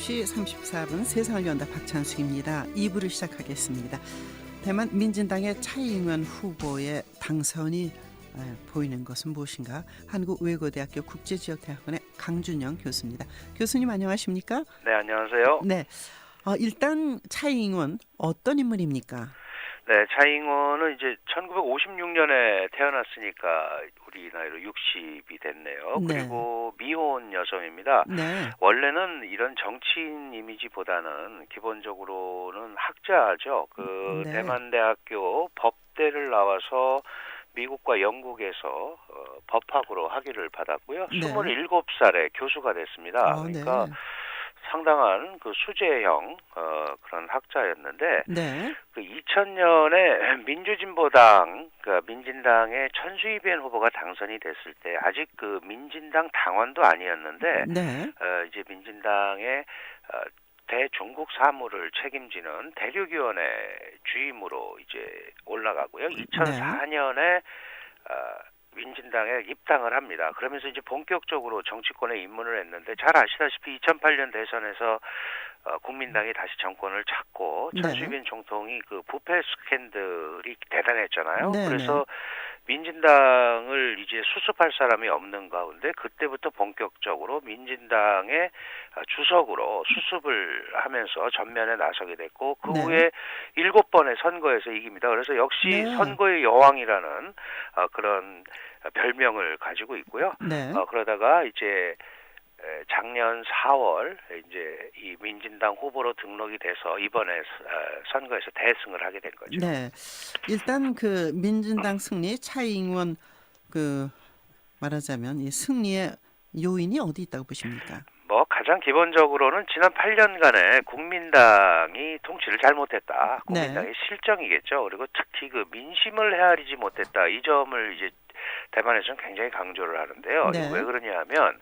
9시 34분 세상을 연다 박찬수입니다. 2부를 시작하겠습니다. 대만 민진당의 차이잉원 후보의 당선이 보이는 것은 무엇인가? 한국외고대학교 국제지역대학원의 강준영 교수입니다. 교수님 안녕하십니까? 네, 안녕하세요. 네, 일단 차이잉원 어떤 인물입니까? 네, 차이잉원은 이제 1956년에 태어났으니까 우리 나이로 60이 됐네요. 네. 그리고 미혼 여성입니다. 네. 원래는 이런 정치인 이미지보다는 기본적으로는 학자죠. 네. 대만대학교 법대를 나와서 미국과 영국에서 법학으로 학위를 받았고요. 네. 27살에 교수가 됐습니다. 그러니까 네. 상당한 그 수재형 그런 학자였는데 네. 그 2000년에 민주진보당, 그러니까 민진당의 천수희변 후보가 당선이 됐을 때 아직 그 민진당 당원도 아니었는데 네. 이제 민진당의 대중국 사무를 책임지는 대륙위원회 주임으로 이제 올라가고요. 2004년에 민진당에 입당을 합니다. 그러면서 이제 본격적으로 정치권에 입문을 했는데 잘 아시다시피 2008년 대선에서 국민당이 다시 정권을 찾고 천수빈 총통이 그 부패 스캔들이 대단했잖아요. 네. 그래서 민진당을 이제 수습할 사람이 없는 가운데 그때부터 본격적으로 민진당의 주석으로 수습을 하면서 전면에 나서게 됐고 그 후에 7번의 선거에서 이깁니다. 그래서 역시 선거의 여왕이라는 그런 별명을 가지고 있고요. 그러다가 이제 작년 4월 이제 이 민진당 후보로 등록이 돼서 이번에 선거에서 대승을 하게 된 거죠. 네. 일단 그 민진당 승리 차이잉원 말하자면 이 승리의 요인이 어디 있다고 보십니까? 가장 기본적으로는 지난 8년간의 국민당이 통치를 잘못했다. 국민당의 실정이겠죠. 그리고 특히 그 민심을 헤아리지 못했다. 이 점을 이제 대만에서는 굉장히 강조를 하는데요. 왜 그러냐 하면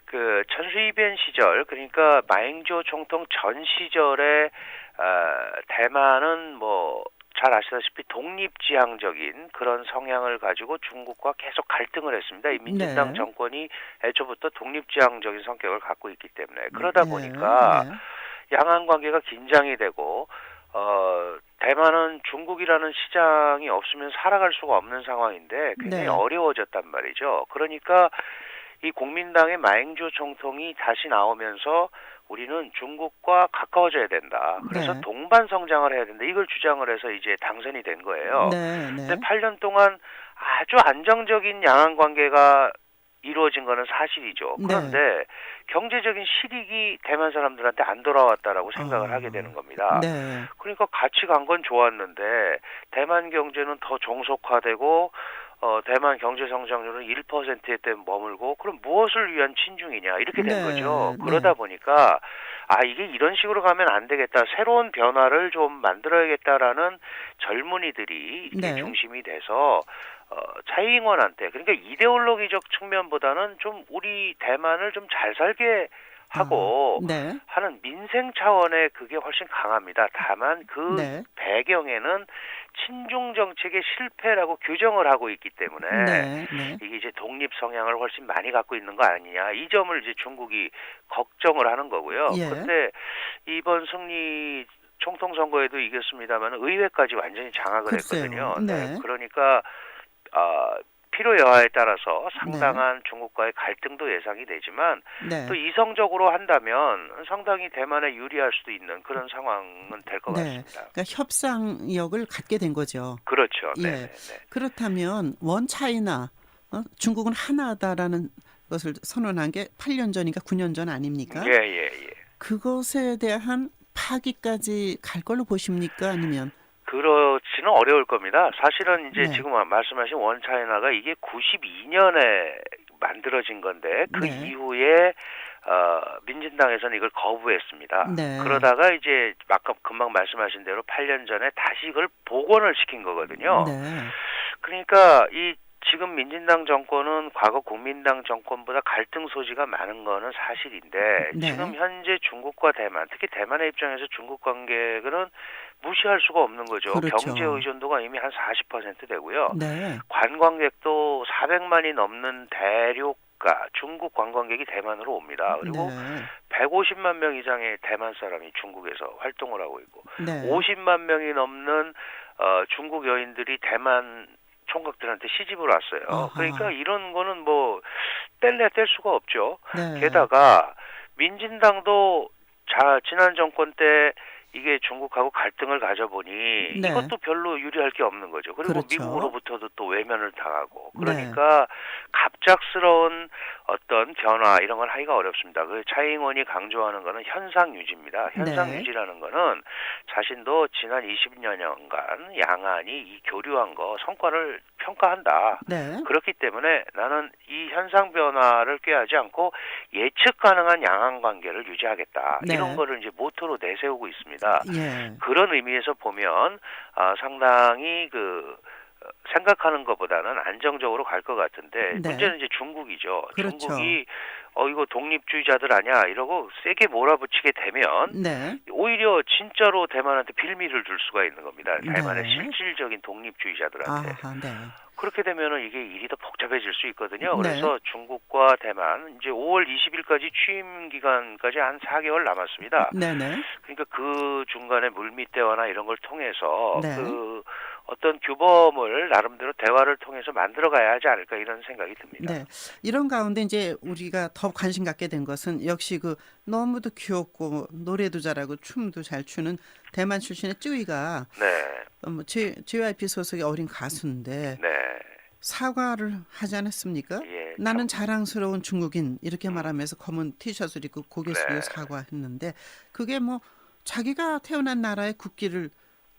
그 천수희변 시절, 그러니까 마잉조 총통 전 시절에 대만은 잘 아시다시피 독립지향적인 그런 성향을 가지고 중국과 계속 갈등을 했습니다. 이 민진당 정권이 애초부터 독립지향적인 성격을 갖고 있기 때문에 그러다 보니까 양안 관계가 긴장이 되고 대만은 중국이라는 시장이 없으면 살아갈 수가 없는 상황인데 굉장히 어려워졌단 말이죠. 그러니까 이 국민당의 마잉조 총통이 다시 나오면서 우리는 중국과 가까워져야 된다. 그래서 동반 성장을 해야 된다. 이걸 주장을 해서 이제 당선이 된 거예요. 근데 8년 동안 아주 안정적인 양안 관계가 이루어진 거는 사실이죠. 그런데 경제적인 실익이 대만 사람들한테 안 돌아왔다라고 생각을 하게 되는 겁니다. 그러니까 같이 간 건 좋았는데 대만 경제는 더 종속화되고 대만 경제 성장률은 1%대 머물고 그럼 무엇을 위한 친중이냐 이렇게 된 거죠. 그러다 보니까 이게 이런 식으로 가면 안 되겠다. 새로운 변화를 좀 만들어야겠다라는 젊은이들이 이렇게 중심이 돼서 차이잉원한테 그러니까 이데올로기적 측면보다는 좀 우리 대만을 좀 잘 살게 하고 하는 민생 차원의 그게 훨씬 강합니다. 다만 그 배경에는 친중 정책의 실패라고 규정을 하고 있기 때문에 이게 이제 독립 성향을 훨씬 많이 갖고 있는 거 아니냐 이 점을 이제 중국이 걱정을 하는 거고요. 근데 이번 승리 총통 선거에도 이겼습니다만 의회까지 완전히 장악을 했거든요. 그러니까 필요 여하에 따라서 상당한 중국과의 갈등도 예상이 되지만 또 이성적으로 한다면 상당히 대만에 유리할 수도 있는 그런 상황은 될 것 같습니다. 그러니까 협상력을 갖게 된 거죠. 그렇죠. 그렇다면 원 차이나 중국은 하나다라는 것을 선언한 게 8년 전인가 9년 전 아닙니까? 그것에 대한 파기까지 갈 걸로 보십니까? 아니면? 그렇지는 어려울 겁니다. 사실은 이제 지금 말씀하신 원차이나가 이게 92년에 만들어진 건데 그 이후에 민진당에서는 이걸 거부했습니다. 그러다가 이제 아까 금방 말씀하신 대로 8년 전에 다시 이걸 복원을 시킨 거거든요. 그러니까 이 지금 민진당 정권은 과거 국민당 정권보다 갈등 소지가 많은 거는 사실인데 지금 현재 중국과 대만, 특히 대만의 입장에서 중국 관계는 무시할 수가 없는 거죠. 경제 의존도가 이미 한 40% 되고요. 관광객도 400만이 넘는 대륙 중국 관광객이 대만으로 옵니다. 그리고 150만 명 이상의 대만 사람이 중국에서 활동을 하고 있고 네. 50만 명이 넘는 중국 여인들이 대만 총각들한테 시집을 왔어요. 아하. 그러니까 이런 거는 뭐 뗄래야 뗄 수가 없죠. 네. 게다가 민진당도 지난 정권 때 이게 중국하고 갈등을 가져보니 네. 이것도 별로 유리할 게 없는 거죠. 그리고 그렇죠. 미국으로부터도 또 외면을 당하고 그러니까 갑작스러운 어떤 변화 이런 걸 하기가 어렵습니다. 그 차이잉원이 강조하는 거는 현상 유지입니다. 현상 유지라는 거는 자신도 지난 20여년간 양안이 이 교류한 거 성과를 평가한다. 네. 그렇기 때문에 나는 이 현상 변화를 꾀하지 않고 예측 가능한 양안 관계를 유지하겠다. 네. 이런 거를 이제 모토로 내세우고 있습니다. 예. 그런 의미에서 보면 상당히 생각하는 것보다는 안정적으로 갈 것 같은데 네. 문제는 이제 중국이죠. 그렇죠. 중국이 이거 독립주의자들 아니야 이러고 세게 몰아붙이게 되면 네. 오히려 진짜로 대만한테 빌미를 줄 수가 있는 겁니다. 대만의 네. 실질적인 독립주의자들한테. 아하, 네. 그렇게 되면은 이게 일이 더 복잡해질 수 있거든요. 네. 그래서 중국과 대만 이제 5월 20일까지 취임 기간까지 한 4개월 남았습니다. 네네. 그러니까 그 중간에 물밑 대화나 이런 걸 통해서 네. 어떤 규범을 나름대로 대화를 통해서 만들어가야 하지 않을까 이런 생각이 듭니다. 네. 이런 가운데 이제 우리가 더 관심 갖게 된 것은 역시 너무도 귀엽고 노래도 잘하고 춤도 잘 추는 대만 출신의 쯔위가 네. JYP 소속의 어린 가수인데 네. 사과를 하지 않았습니까? 예, 나는 자랑스러운 중국인 이렇게 말하면서 검은 티셔츠를 입고 고개 숙여 네. 사과했는데 그게 자기가 태어난 나라의 국기를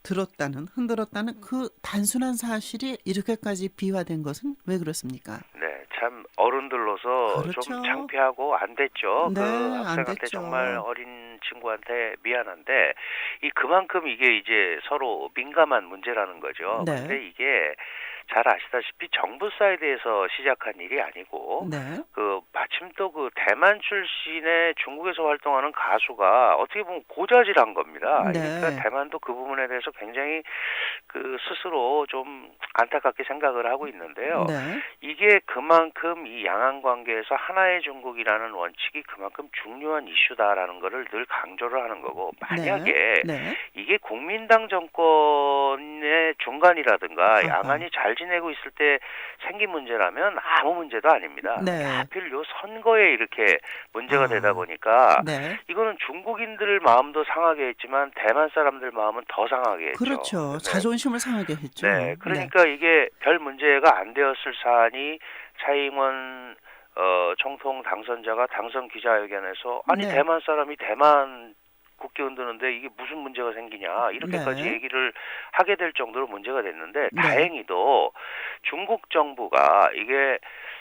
흔들었다는 그 단순한 사실이 이렇게까지 비화된 것은 왜 그렇습니까? 네, 참 어른들로서 그렇죠. 좀 창피하고 안 됐죠. 네, 그 안 학생한테 됐죠. 정말 어린 친구한테 미안한데 그만큼 이게 이제 서로 민감한 문제라는 거죠. 네. 근데 이게 잘 아시다시피 정부 사이드에서 시작한 일이 아니고 네. 마침 또 대만 출신의 중국에서 활동하는 가수가 어떻게 보면 고자질한 겁니다. 네. 그러니까 대만도 그 부분에 대해서 굉장히 스스로 좀 안타깝게 생각을 하고 있는데요. 네. 이게 그만큼 이 양안 관계에서 하나의 중국이라는 원칙이 그만큼 중요한 이슈다라는 거를 늘 강조를 하는 거고 만약에 네. 이게 국민당 정권의 중간이라든가 양안이 잘 지내고 있을 때 생긴 문제라면 아무 문제도 아닙니다. 네. 하필 요 선거에 이렇게 문제가 되다 보니까 네. 이거는 중국인들 마음도 상하게 했지만 대만 사람들 마음은 더 상하게 했죠. 그렇죠. 네. 자존심을 상하게 했죠. 네, 그러니까 이게 별 문제가 안 되었을 사안이 차이잉원 총통 당선자가 당선 기자회견에서 아니 네. 대만 사람이 대만 국기 흔드는데 이게 무슨 문제가 생기냐 이렇게까지 네. 얘기를 하게 될 정도로 문제가 됐는데 네. 다행히도 중국 정부가 이게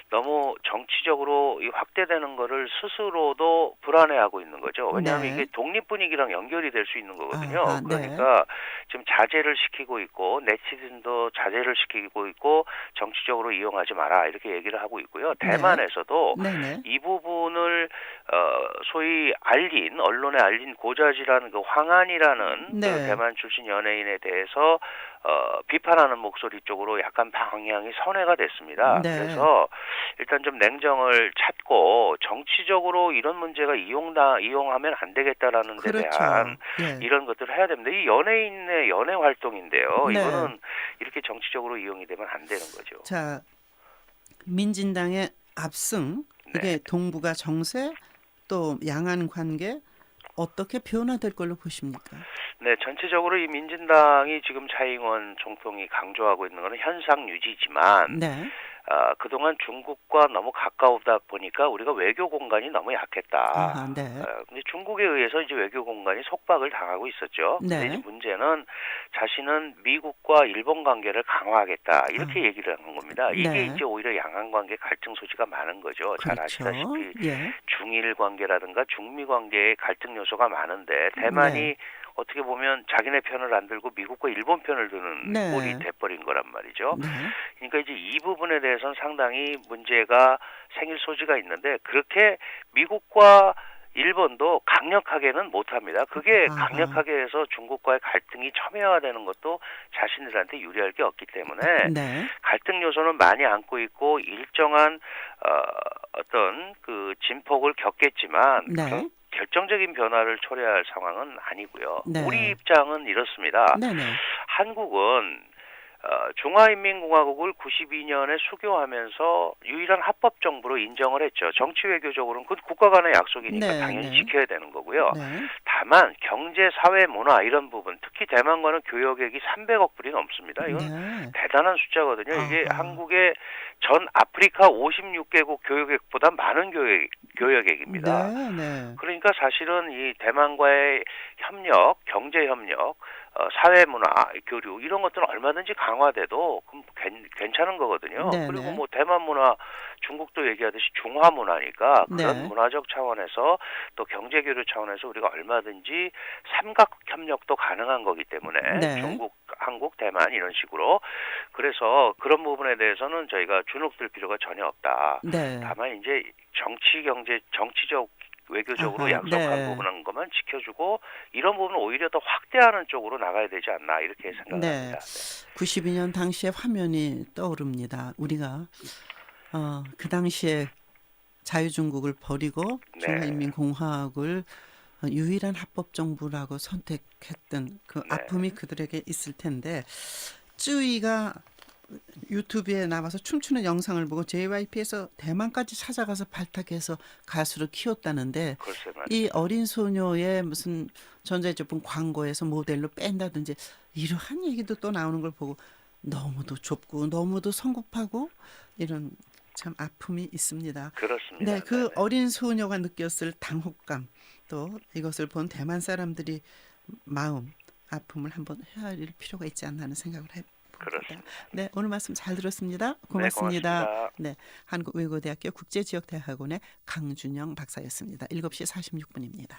너무 정치적으로 확대되는 거를 스스로도 불안해하고 있는 거죠. 왜냐하면 네. 이게 독립 분위기랑 연결이 될 수 있는 거거든요. 네. 그러니까 지금 자제를 시키고 있고 네티즌도 자제를 시키고 있고 정치적으로 이용하지 마라 이렇게 얘기를 하고 있고요. 대만에서도 네. 이 부분을 소위 언론에 알린 고자질하는 황한이라는 네. 대만 출신 연예인에 대해서 비판하는 목소리 쪽으로 약간 방향이 선회가 됐습니다. 네. 그래서 일단 좀 냉정을 찾고 정치적으로 이런 문제가 이용하면 안 되겠다라는 데 그렇죠. 대한 예. 이런 것들을 해야 됩니다. 이 연예인의 연예 활동인데요. 네. 이거는 이렇게 정치적으로 이용이 되면 안 되는 거죠. 자, 민진당의 압승, 이게 동북아 정세 또 양안 관계 어떻게 변화될 걸로 보십니까? 네, 전체적으로 이 민진당이 지금 차이잉원 총통이 강조하고 있는 것은 현상 유지지만 네. 그동안 중국과 너무 가까우다 보니까 우리가 외교 공간이 너무 약했다. 아하, 네. 근데 중국에 의해서 이제 외교 공간이 속박을 당하고 있었죠. 네. 근데 이제 문제는 자신은 미국과 일본 관계를 강화하겠다. 이렇게 얘기를 하는 겁니다. 이게 네. 이제 오히려 양안 관계 갈등 소지가 많은 거죠. 잘 그렇죠. 아시다시피 예. 중일 관계라든가 중미 관계의 갈등 요소가 많은데 대만이 네. 어떻게 보면 자기네 편을 안 들고 미국과 일본 편을 드는 네. 꼴이 돼버린 거란 말이죠. 네. 그러니까 이제 이 부분에 대해서는 상당히 문제가 생길 소지가 있는데 그렇게 미국과 일본도 강력하게는 못합니다. 그게 아하. 강력하게 해서 중국과의 갈등이 첨예화되는 것도 자신들한테 유리할 게 없기 때문에 네. 갈등 요소는 많이 안고 있고 일정한 어떤 진폭을 겪겠지만 네. 결정적인 변화를 초래할 상황은 아니고요. 네. 우리 입장은 이렇습니다. 네네. 한국은 중화인민공화국을 92년에 수교하면서 유일한 합법 정부로 인정을 했죠. 정치 외교적으로는 그건 국가 간의 약속이니까 네, 당연히 네. 지켜야 되는 거고요. 네. 다만 경제, 사회, 문화 이런 부분, 특히 대만과는 교역액이 300억 불이 넘습니다. 이건 네. 대단한 숫자거든요. 이게 아하. 한국의 전 아프리카 56개국 교역액보다 많은 교역액입니다. 네, 네. 그러니까 사실은 이 대만과의 협력, 경제 협력, 사회 문화 교류 이런 것들은 얼마든지 강화돼도 그럼 괜찮은 거거든요. 네, 그리고 네. 뭐 대만 문화, 중국도 얘기하듯이 중화 문화니까 그런 네. 문화적 차원에서 또 경제 교류 차원에서 우리가 얼마든지 삼각 협력도 가능한 거기 때문에 네. 중국, 한국, 대만 이런 식으로 그래서 그런 부분에 대해서는 저희가 주눅들 필요가 전혀 없다. 네. 다만 이제 정치, 경제, 정치적 외교적으로 아하, 약속한 네. 부분한 것만 지켜주고 이런 부분은 오히려 더 확대하는 쪽으로 나가야 되지 않나 이렇게 생각을 네. 합니다. 92년 당시의 화면이 떠오릅니다. 우리가 그 당시에 자유중국을 버리고 네. 중화인민공화국을 유일한 합법 정부라고 선택했던 그 네. 아픔이 그들에게 있을 텐데 쯔위가 유튜브에 나와서 춤추는 영상을 보고 JYP에서 대만까지 찾아가서 발탁해서 가수로 키웠다는데 글쎄 말이죠. 이 어린 소녀의 무슨 전자제품 광고에서 모델로 뺀다든지 이러한 얘기도 또 나오는 걸 보고 너무도 좁고 너무도 성급하고 이런 참 아픔이 있습니다. 그렇습니다. 네, 그 네네. 어린 소녀가 느꼈을 당혹감 또 이것을 본 대만 사람들이 마음 아픔을 한번 헤아릴 필요가 있지 않나 하는 생각을 해봅니다. 그렇습니다. 네, 오늘 말씀 잘 들었습니다. 네, 고맙습니다. 고맙습니다. 네, 한국외고대학교 국제지역대학원의 강준영 박사였습니다. 7시 46분입니다.